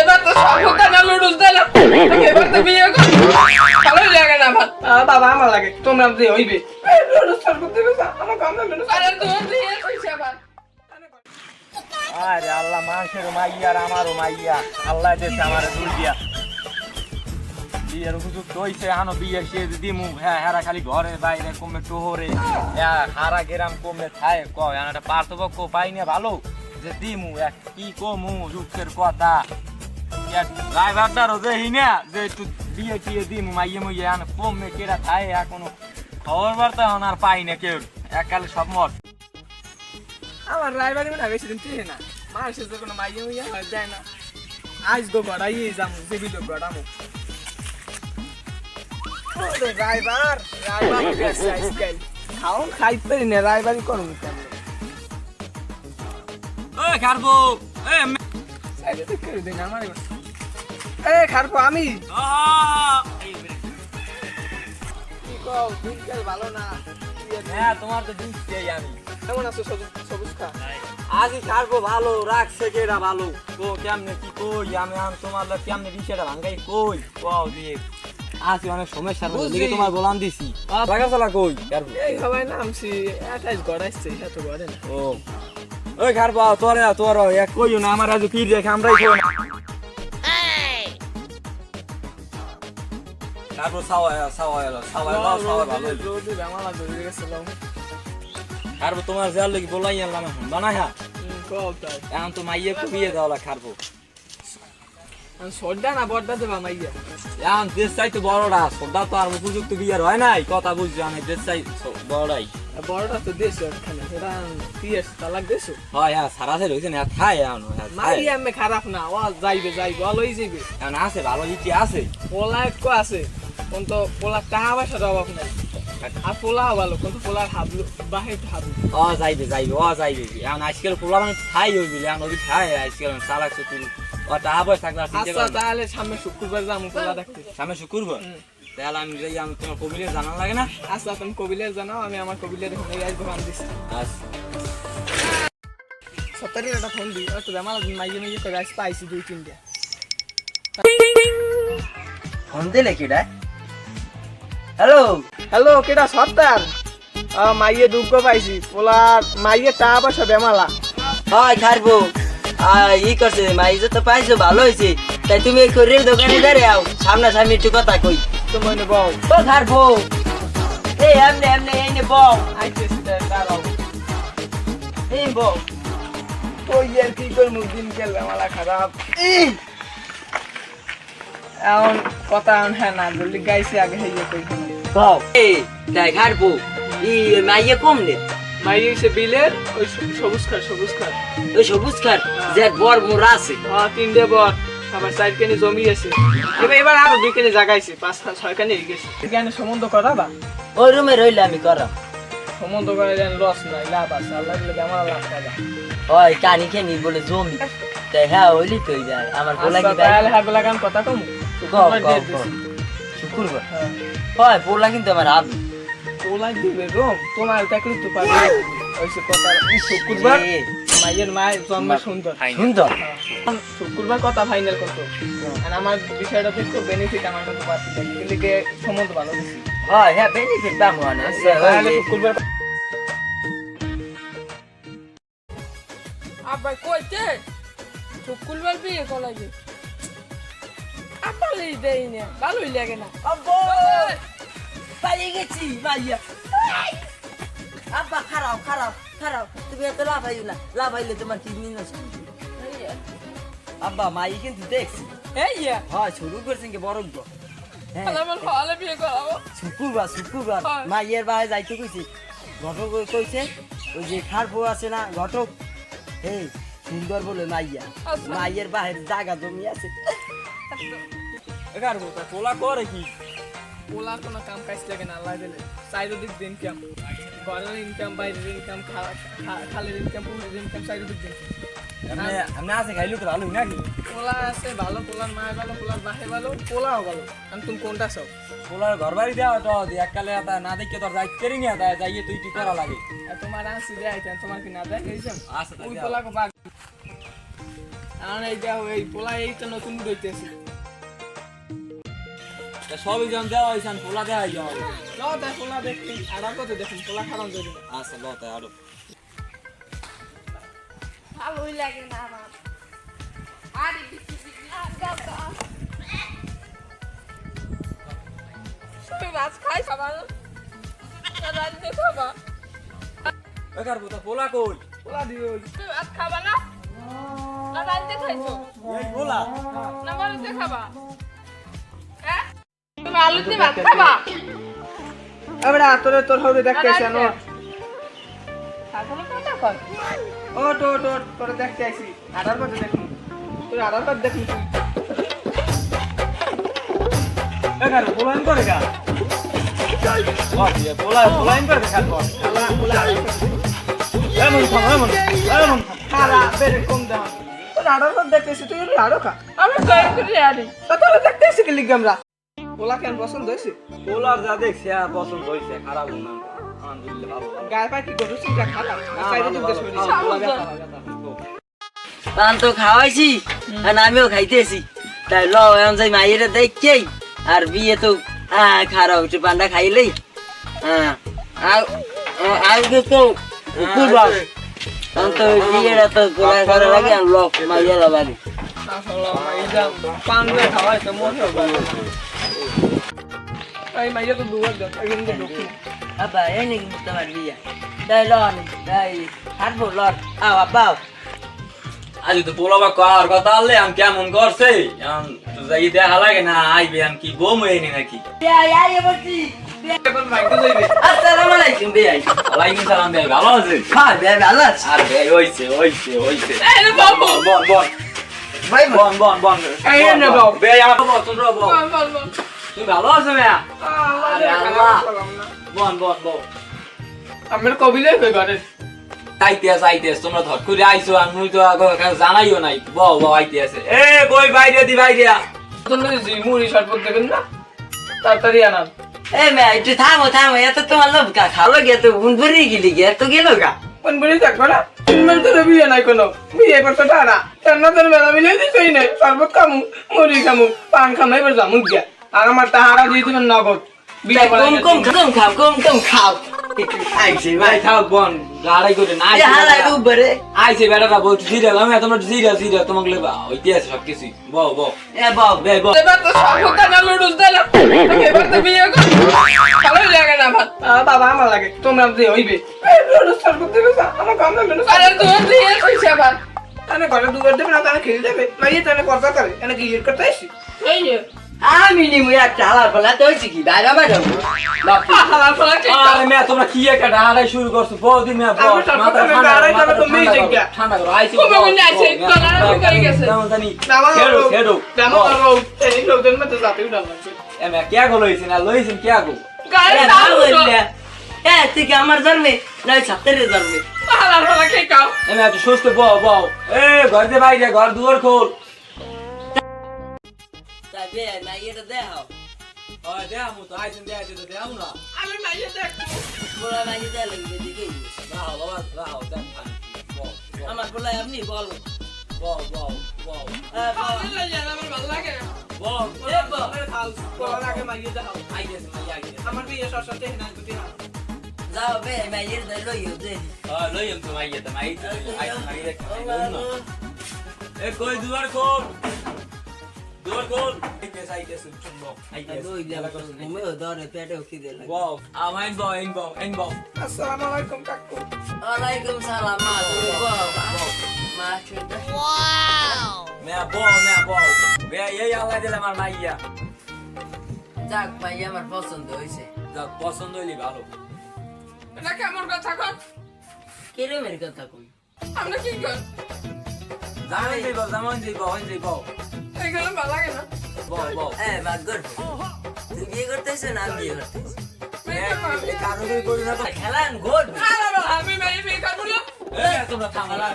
এবার তো সবখানা লুডুস দিলাম এবার তো বিয়ে কর ভালো লাগে না আমার বাবা আমার লাগে তোমরা যে হইবে লুডুস সর করতে গেছ আমার কাম না লুডুস আরে তোমার দিয়ে কইছে আবার আরে আল্লাহ মানুষের মাইয়া আর আমারও মাইয়া আল্লাহ দেশে আমার দুই দিয়া বিয়ের হুজুর দইছে আনো বিয়ের সে দিমু হ্যাঁ হেরা খালি ঘরে বাইরে কমে টোহরে হারা গেরাম কমে থায় কয় একটা পার্থক্য পাই না ভালো যে দিমু কি কমু দুঃখের কথা ড্রাইভারটারও যে হিনা যে একটু বিয়ে টিয়ে দিমু মাইয়ে মুইয়ে আন কমে কেরা থায় এখনো খবর বার্তা আর পাই না কেউ এককালে সব মর আমার ড্রাইভারই মনে বেশি দিন চিনে না মানুষের যে কোনো মাইয়ে মুইয়ে হয় যায় না আজ গো গড়াই যামু যে ভিডিও গড়ামু ওরে ড্রাইভার ড্রাইভার গেছে আজকাল খাও খাইতে না ড্রাইভারই করুন কেন ওই খারবো এ সাইডে তো করে দিন আমার এ খারবো আমি কি কও দিনকাল ভালো না হ্যাঁ তোমার তো দিচ্ছি আমি কেমন আছো সবুজ খা আজই ছাড়বো ভালো রাখছে কেরা ভালো তো কেমনে কি কই আমি তোমার লোক কেমনে বিষয়টা ভাঙ্গাই কই কও দিয়ে আসি অনেক সমস্যার মধ্যে দিকে তোমার বলান দিছি লাগা চলা কই ছাড়বো এই হবাই নামছি 28 গড়াইছে এত গড়ে না ও ওই ছাড়বো তোর এক কইও না আমার আজ ফির দেখে আমরাই কই না তারপর সাওয়া ভালো রোদে জামালা ধরে গেছিল ছাড়বো তোমার যার লাগি বলাই আনলাম এখন বানাই হ্যাঁ কও তাই এখন তো মাইয়ে কো বিয়ে দেওয়া ছাড়বো আমি সর্দা না বড়দা দেবা মাইয়া এখন দেশ চাই তো বড়রা সর্দা তো আর উপযুক্ত বিয়ের হয় নাই কথা বুঝছি আমি দেশ চাই বড়রাই বড়টা তো দেশ ওখানে সেটা পিএস তালাক দেশ হয় হ্যাঁ সারা সে রয়েছে না খায় এখন মাইয়া আমি খারাপ না ও যাইবে ভালোই যাইবে এখন আছে ভালো ইতি আছে পোলা একটু আছে কিন্তু পোলা টাকা পয়সার অভাব নাই আর পোলা ভালো কিন্তু পোলার হাবলু বাহির হাবলু যাইবে এখন আজকাল পোলা মানে খাই হইবে এখন ওই খায় আজকাল চালাক চতুর ও টাকা পয়সা থাকলে আচ্ছা তাহলে সামনে শুক্রবার যাবো পোলা দেখতে সামনে শুক্রবার তাহলে আমি যাই আমি তোমার কবিলের জানা লাগে না আচ্ছা তুমি কবিলের জানাও আমি আমার কবিলের এখানে আসবো আন দিচ্ছি আচ্ছা সত্তরের একটা ফোন দিই তো আমার মাইয়ে করে আসতে আইসি 2-3 টা ফোন দিলে কিডা হ্যালো কেডা সত্তর মাইয়ে দুঃখ পাইছি পোলার মাইয়ে টাকা পয়সা বেমালা হয় খারবো ই করছে মাইজে তো পাইছো ভালো হয়েছে তাই তুমি করির দোকানে দাঁড়িয়ে আও সামনাসামনি একটু কথা কই তো মনে বউ ও খারবো এই এমনি এই বউ আইতেছি দাঁড়াও এই বউ ওই আর কি করবো দিন কেল বেমালা খারাপ এখন কথা হ্যাঁ না বললি গাইছে আগে হইয়ে কই বউ এই তাই খারবো ই মাইয়ে কম নে মাইয়ে সে বিলের ওই সবুজ খার ওই সবুজ খার যে বড় মোরা আছে 3 ডে বর আবার 4 কেনি জমি আছে এবার আরো 2 কেনি জায়গাইছে 5-6 কেনি হয়ে গেছে এখানে সম্বন্ধ করাবা ওই রুমে রইলে আমি করাম সম্বন্ধ করে দেন লস নাই লাভ আছে আল্লাহ দিলে আমার লাভ পাবা ওই কানি খেনি বলে জমি তাই হ্যাঁ ওইলি কই যায় আমার বলা কি তাহলে হ্যাঁ বলা গান কথা কম শুক্রবার হয় বলা কিন্তু আমার আব ওলাই দিবে রোম তোমার তাকলি তো পাবে ওইসে কথা শুক্রবার মায়ের মায়ের জন্ম সুন্দর শুক্রবার কথা ফাইনাল করতো আর আমার বিষয়টা দেখো বেনিফিট আমার কাছে পাচ্ছি এগুলিকে সম্বন্ধ ভালো দিছি হয় হ্যাঁ বেনিফিট দাম হয় না তাহলে শুক্রবার আব্বা কইতে শুক্রবার বিয়ে কলাইছে আপালি দেই না ভালোই লাগে না আব্বু পালিয়ে গেছি মাইয়া আব্বা খারাপ তুমি এত লাভ আইলে তোমার কি নিন আব্বা মাই কিন্তু দেখছি এই হ্যাঁ শুরু করছেন কি বড় আমার ভালো বিয়ে করাবো শুক্রবার মাইয়ের বাড়ি যাইতে কইছি ঘটক কইছে ওই যে খারপো আছে না ঘটক এই সুন্দর বলে মাইয়ের বাহির জায়গা জমি আছে এগার বলতে পোলা করে কি পোলার কোনো কাম কাজ লাগে না আল্লাহ দিলে চারিদিক দিন ইনকাম ঘরের ইনকাম বাইরের ইনকাম খালের ইনকাম পুরের ইনকাম চারিদিক দিন আমি আছে খাইলে তো ভালোই নাকি পোলা আছে ভালো পোলার মা ভালো পোলার বাহে ভালো পোলাও ভালো আমি তুমি কোনটা চাও পোলার ঘর বাড়ি দেওয়া তো এককালে না দেখে তোর যাই করি না তাই যাইয়ে তুই কি করা লাগে তোমার আসি দেয় তোমার কি না দেয় এই আচ্ছা ওই পোলাকে কারণ এই দেখো এই পোলা এই তো নতুন দইতেছে সবই জন দেওয়া হয়েছে পোলা দেওয়া যাও ল তাই পোলা দেখি আড়া কত দেখুন পোলা খারাপ যাবে আচ্ছা ল তাই আরো ভালোই লাগে না আমার আরে বিচি গাদা তুমি মাছ খাই খাবা রাতে খাবা বেকার বুতা পোলা কই পোলা দিও তুমি মাছ খাবা না না রাতে খাইছো এই পোলা না বাড়িতে খাবা হ্যাঁ তুমি আলু দিয়ে ভাত খাবা এবারে তোরে তোর হরে দেখতে আসি আনো তাহলে কথা কর ও তো তোরে দেখতে আসি আড়ার কত দেখুন তুই আড়ার কত দেখুন বেকার পোলাইন করে গা পোলা পোলাইন করে দেখা কর এমন খালা বেরে কম দাম তোর আড়ার কত দেখতে আসি তুই আড়ো খা আমি কই করে আনি তোরে দেখতে আসি কি লিখ আমরা পোলা কেন পছন্দ হয়েছে পোলার যা দেখছি পছন্দ হয়েছে খারাপ না আলহামদুলিল্লাহ ভালো গায়ে পায় কি করছিস যা খালা সাইডে দিতে শুনি পান তো খাওয়াইছি আর আমিও খাইতেছি তাই ল এখন যাই মায়ের দেখছেই আর বিয়ে তো খারাপ হচ্ছে পান্ডা খাইলেই হ্যাঁ আগে তো কুরবা তো বিয়েটা তো গোলা করা লাগে আর ল মাইয়ের বাড়ি আসলে মাইজাম পান দিয়ে খাওয়াই তো মনে হবে এই মাইয়া তো দুয়ার দাও একদিন তো ঢুকি আব্বা এই নাকি তোমার বিয়ে তাই লন তাই হাঁটবো লন আও আব্বা আজ তো পোলা বা কার কথা আনলে আমি কেমন করছে যাই দেখা লাগে না আইবে আমি কি বম হইনি নাকি বলছি এখন বাইক তো যাইবে আসসালামু আলাইকুম ভাই ওয়ালাইকুম সালাম ভাই ভালো আছেন হ্যাঁ ভাই ভালো আছি আর ভাই হইছে এই রে বাবু বন ভাই বন এই নে বাবু ভাই আমার বল তোমরা বল বল তুমি ভালো আছো ভাইয়া আরে আল্লাহ বন আমার কবিলে কই ঘরে আইতেছ তোমরা ধর করে আইছো আমি তো জানাইও নাই বল আইতে আছে এ কই বাইরে দি বাইরে তুমি জি মুড়ি শরবত দেবেন না তাড়াতাড়ি আনান এ মে একটু থামো এত তোমার লোভ কা খালো গে তো বুনপুরি গিলি গে এত গেল গা কোন বলি থাকবে না তুমি তো বিয়ে নাই কোনো বিয়ে করতে টানা টানা তোর বেলা মিলে দিছই নাই শরবত খামু মুড়ি খামু পান খামু এবার যামু গিয়া আর আমার টাহারা দিয়ে দিবেন নগদ বিয়ে কম খাও আইছে ভাই ভাই থাক বন গাড়াই করে না এ হালাই উপরে আইছে বেটাটা বল সিরিয়াল আমি তোমরা সিরিয়াল তোমাকে লেবা হইতে আছে সবকিছু বল এ বাবা বে বল এবার তো সব কানা লুডুস দিলাম এবার তো বিয়ে কর ভালোই লাগে না ভাত বাবা আমার লাগে তোমরা দিয়ে হইবে এই রোড শরবত দেবে না আমার কাম লাগবে না আরে তুই দিয়ে কইছে আবার আরে ঘরে দুবার দেবে না তাহলে খেয়ে দেবে মাইয়ে তাহলে কথা করে এনে কি ইয়ে করতে আসি এই নে আমি নিমু একটা হালার ফলা তো হইছে কি বাইরে বাইরে হালা ফলা ঠিক আরে মে তোমরা কি একটা ডাড়াই শুরু করছো বৌদি মে বল আমি সব কথা মে ডাড়াই যাবে তো মেয়ে জিজ্ঞা। ঠান্ডা করো আইছি তুমি কোন আছে কলার হয়ে গেছে তেমন জানি নামা খেড়ো নামা করো এই লোকজন মধ্যে যাতে উঠাল লাগবে এ মে কে গো লইছেন আর লইছেন কে গো গায়ে এ দাও বললে এ তুই কি আমার জন্মে নয় ছাত্রের জন্মে হালা ফলা কে খাও এ মে একটু সুস্থ বল এ ঘর দে বাইরে ঘর দুয়ার খোল তাই বে না এটা দেখাও ওই দেআমু তো আইছেন দেআমু না আমি মাইয়ে দেখ বলা না যে দেখ লাগবে দিকে রাও বাবা রাও দেন খান বল আমার বলা আপনি বল ভালো লাগে না আমার ভালো লাগে না বল এ বাবা খাও কোলা আগে মাইয়ে দাও আইতেছে আমার বিয়ে সরসাতে না দুটি না যাও বে মাইয়ের দে লইও দে লইম তো মাইয়ে তো মাই আইছেন মাইয়ে এ কই দুয়ার খোল আইতেছে চুম্বো আইতেছে লই যা ঘুমে ধরে পেটে উঠি দে লাগে বল আমাইন বল আসসালামু আলাইকুম কাকু ওয়ালাইকুম সালাম মা মা শুনতে মে বল বে এই আল্লাহ দিলে আমার মাইয়া যাক ভাই আমার পছন্দ হইছে যা পছন্দ হইলি ভালো এটা কেমন কথা কর কেরে মেরে কথা কই আমরা কি কর জামান যাইব এগুলো ভালো লাগে না বল এ বাগর তুই বিয়ে করতেছ না আমি বিয়ে করতেছি কারো কই না তো খেলান গোল আমি মাইয়ে বিয়ে করবো না এ তোমরা থামলা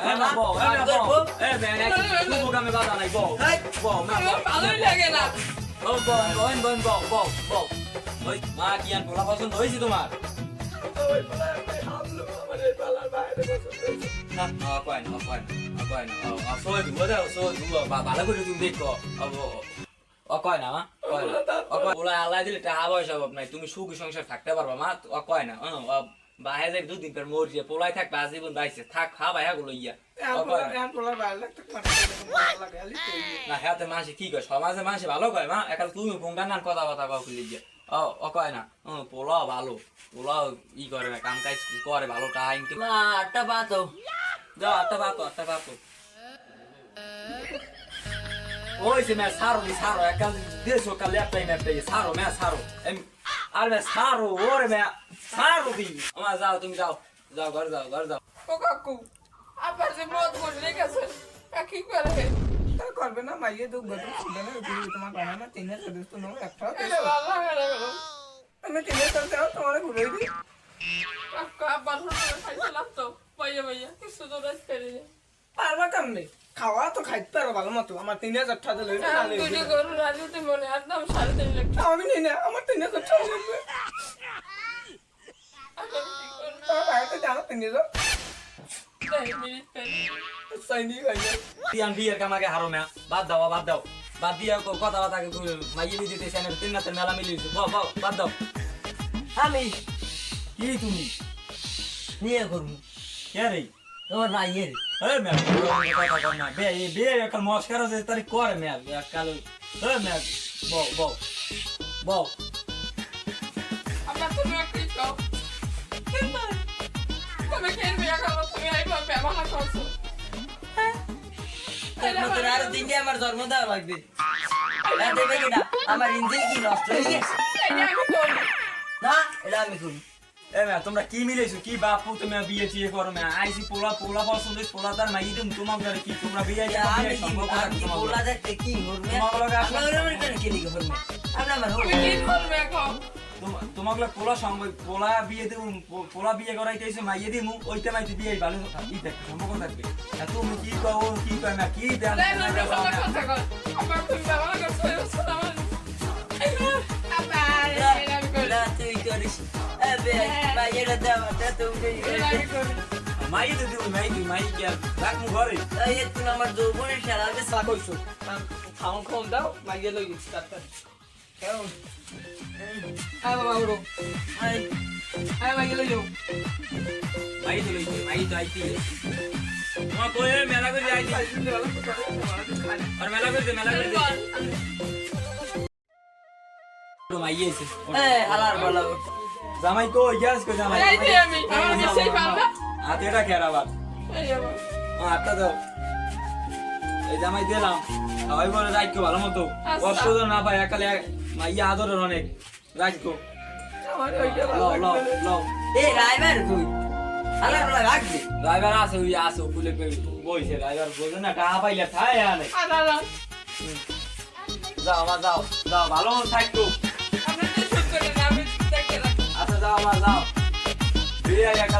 বল এ বেনে কি প্রোগ্রামে বাধা নাই বল আমার ভালোই লাগে না বল ওই মা কি আন পোলা পছন্দ হইছে তোমার ওই বলা হামলো আমার এই পালার বাইরে না কয় না সই দিব দাও সই দিব ভালো করে তুমি দেখো কয় না মা কয় না ওলা আল্লাহ দিলে টাকা পয়সা অভাব নাই তুমি সুখী সংসার থাকতে পারবা মা কয় না বাহে যাই দুদিন পর মরিয়ে পোলাই থাকবে আজীবন বাইছে থাক খা ভাইয়া গুলো ইয়া না হাতে মাসে কি কয় সমাজে মাসে ভালো কয় মা একাল তুমি কোনটা নান কথা কও খুলে গিয়া কয় না পোলাও ভালো পোলাও ই করে না কাম কাজ করে ভালো টাকা ইনকাম মা আটটা বাতো যাও আটটা বাতো ওইছে মে সারো একাল দেশো কাল ল্যাপটাই সারো মে সারো আর মে সারো ওরে মে সারো দি আমার যাও তুমি যাও ঘর যাও ও কাকু আবার যে মদ বসে গেছে কি করে তা করবে না মাইয়ে দুঃখ বেতন শুনবে না তোমার বানা না 3000 দিস তো নো একটা এটা ভালো লাগে না আমি 3000 দাও তোমার ঘুরে দিই কাকু আবার খাইতে লাগতো ভাইয়া কিছু তো রাস্তে রে পারবা কেমনে খাওয়া তো খাইতে পারো ভালো মতো আমার 3000 টাকা দিলে দুটো গরু রাজুতে মনে আর দাম 3.5 লাখ আমি নেই না আমার 3000 টাকা লাগবে তোমার বাইরে জানো 3000 সাইনি ভাইয়া তিয়ান বিয়ের কামাকে হারো মে বাদ দাও বাদ দিয়া কথা মাইয়ে দিতে সেনে তিন রাতের মেলা মিলিয়েছে বাদ দাও আমি কি তুমি নিয়ে করবো কে রে তোমার মাইয়ের এই মে কথা কর না বে একাল মস্কার আছে তারি করে মে একাল এই মে বউ আবার তুমি কি কও তুমি কেন বিয়া করো তুমি এইভাবে ব্যবহার করছো তোর আর দিন দিয়ে আমার জন্ম দেওয়া লাগবে দেবে কিনা আমার ইঞ্জিন কি নষ্ট হয়ে গেছে এটা আমি করি না এটা আমি করি এ মে তোমরা কি মিলেছো কি বাপু তুমি বিয়ে টিয়ে করো মে আইসি পোলা পছন্দ পোলা তার মাইয়ে তুমি তোমাকে কি তোমরা বিয়ে আমি সম্ভব আমি কি বলা দেখতে কি করবে তোমার লগে আসলে- আমরা ওরে কেন কি লিখে করবে আমরা আমার তুমি কি করবে কও তোমাকে পোলা সম্ভব পোলা বিয়ে দেব পোলা বিয়ে করাইতেছে মাইয়ে দিমু ওইটা মাইতে বিয়ে ভালো ই দেখতে সম্ভব থাকবে আর তুমি কি কও কি কয় না কি দেন লাই না কথা কর আবার তুমি ব্যবহার করছো আমার আবার এটা আমি করি না তুই করিস এবে মাইয়েরা দেওয়াটা তুমি এটা আমি করি মাইয়ে তো দিও মাই কি রাখ মু ঘরে এই তুই আমার যৌবনের খেলাকে তা কইছো খাও কম দাও মাইয়ে লই গেছি তারপর কেমন আয় বাবা উড়ো আয় মাইয়ে লই যাও মাই তো আইতি তোমার কই মেলা করে আইতি আর মেলা করে দে মাইয়ে এসে এই হালার বলা জামাই কো গ্যাস কো জামাই এই যে আমি আমার বেশি পারবা হাতেটা খেরাবার এই আমার আটটা দাও এই জামাই দিলাম সবাই বলে রাখো ভালো মতো আচ্ছা। কষ্ট তো না পাই একালে মাইয়া আদরের অনেক রাখো আমার ওইটা ভালো লও লাগবে লও এই রাইবার কই হালার বলা রাখবে ড্রাইভার আছে ওই আছে বলে বইছে ড্রাইভার বলে না টাকা পাইলে থাই আনে আদারা যাও আমার যাও ভালো মতো থাকো আমরা তো শুট করে না আমি দেখে রাখি আচ্ছা যাও আমার যাও বিয়ে একা